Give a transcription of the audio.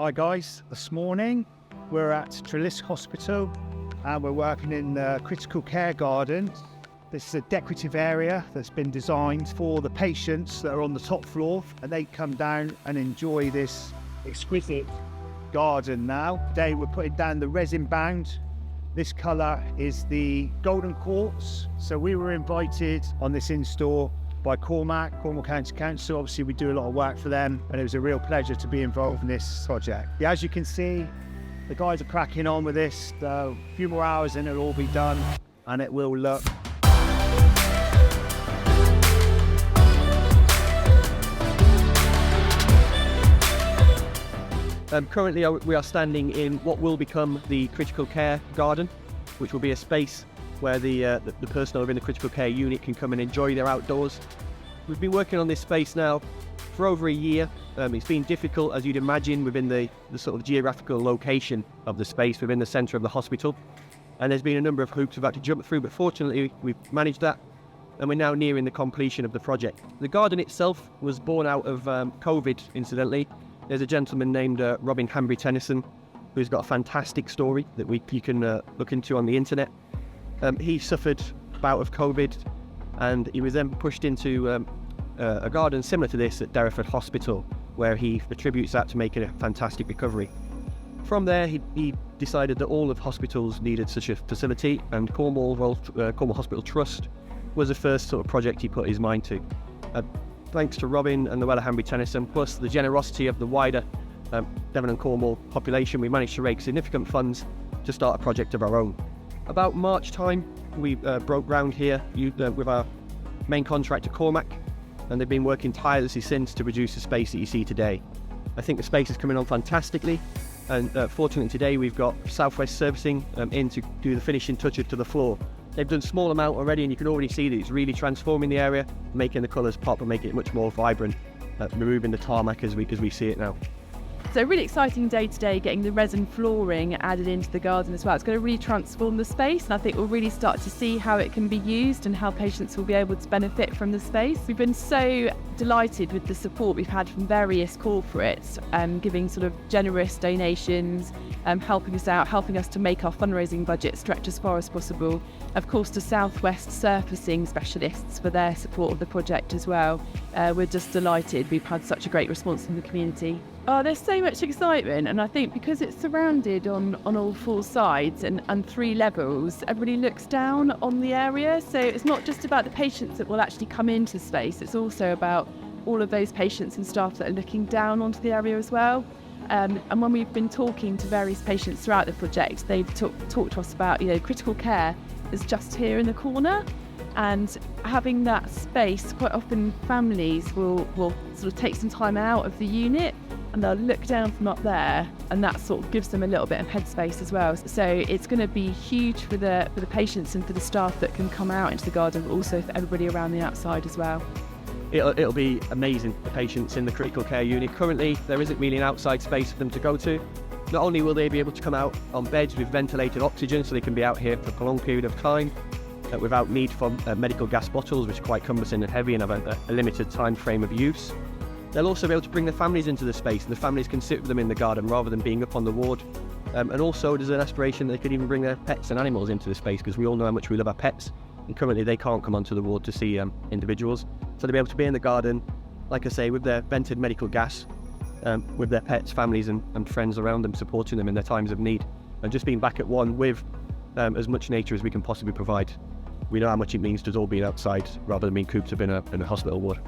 Hi guys, this morning we're at Truro Hospital and we're working in the critical care garden. This is a decorative area that's been designed for the patients that are on the top floor, and they come down and enjoy this exquisite garden now. Today we're putting down the resin bound. This colour is the golden quartz. So we were invited on this install by Cornwall County Council. Obviously we do a lot of work for them, and it was a real pleasure to be involved in this project. Yeah, as you can see, the guys are cracking on with this. A few more hours and it'll all be done and it will look currently we are standing in what will become the critical care garden, which will be a space where the personnel within the critical care unit can come and enjoy their outdoors. We've been working on this space now for over a year. It's been difficult, as you'd imagine, within the sort of geographical location of the space within the centre of the hospital. And there's been a number of hoops we've had to jump through, but fortunately we've managed that, and we're now nearing the completion of the project. The garden itself was born out of COVID, incidentally. There's a gentleman named Robin Hambry-Tennyson who's got a fantastic story that you can look into on the internet. He suffered a bout of COVID, and he was then pushed into a garden similar to this at Derriford Hospital, where he attributes that to making a fantastic recovery. From there, he decided that all of hospitals needed such a facility, and Cornwall Hospital Trust was the first sort of project he put his mind to. Thanks to Robin and the Hambry-Tennyson, plus the generosity of the wider Devon and Cornwall population, we managed to raise significant funds to start a project of our own. About March time, we broke ground here with our main contractor, Cormac, and they've been working tirelessly since to produce the space that you see today. I think the space is coming on fantastically, and fortunately today we've got Southwest Servicing in to do the finishing touches to the floor. They've done a small amount already, and you can already see that it's really transforming the area, making the colours pop and making it much more vibrant, removing the tarmac as we see it now. So a really exciting day today, getting the resin flooring added into the garden as well. It's going to really transform the space, and I think we'll really start to see how it can be used and how patients will be able to benefit from the space. We've been so delighted with the support we've had from various corporates, giving sort of generous donations, helping us out, helping us to make our fundraising budget stretch as far as possible. Of course, to Southwest Surfacing specialists for their support of the project as well. We're just delighted. We've had such a great response from the community. Oh, there's so much excitement, and I think because it's surrounded on all four sides and 3 levels, everybody looks down on the area. So it's not just about the patients that will actually come into space, it's also about all of those patients and staff that are looking down onto the area as well. And when we've been talking to various patients throughout the project, they've talked to us about, critical care is just here in the corner, and having that space, quite often families will sort of take some time out of the unit and they'll look down from up there, and that sort of gives them a little bit of headspace as well. So it's going to be huge for the patients and for the staff that can come out into the garden, but also for everybody around the outside as well. It'll be amazing for patients in the critical care unit. Currently, there isn't really an outside space for them to go to. Not only will they be able to come out on beds with ventilated oxygen, so they can be out here for a prolonged period of time without need for medical gas bottles, which are quite cumbersome and heavy and have a limited time frame of use. They'll also be able to bring their families into the space, and the families can sit with them in the garden rather than being up on the ward. And also there's an aspiration that they could even bring their pets and animals into the space, because we all know how much we love our pets, and currently they can't come onto the ward to see individuals. So they'll be able to be in the garden, like I say, with their vented medical gas, with their pets, families and friends around them, supporting them in their times of need, and just being back at one with as much nature as we can possibly provide. We know how much it means to us all being outside rather than being cooped up in a hospital ward.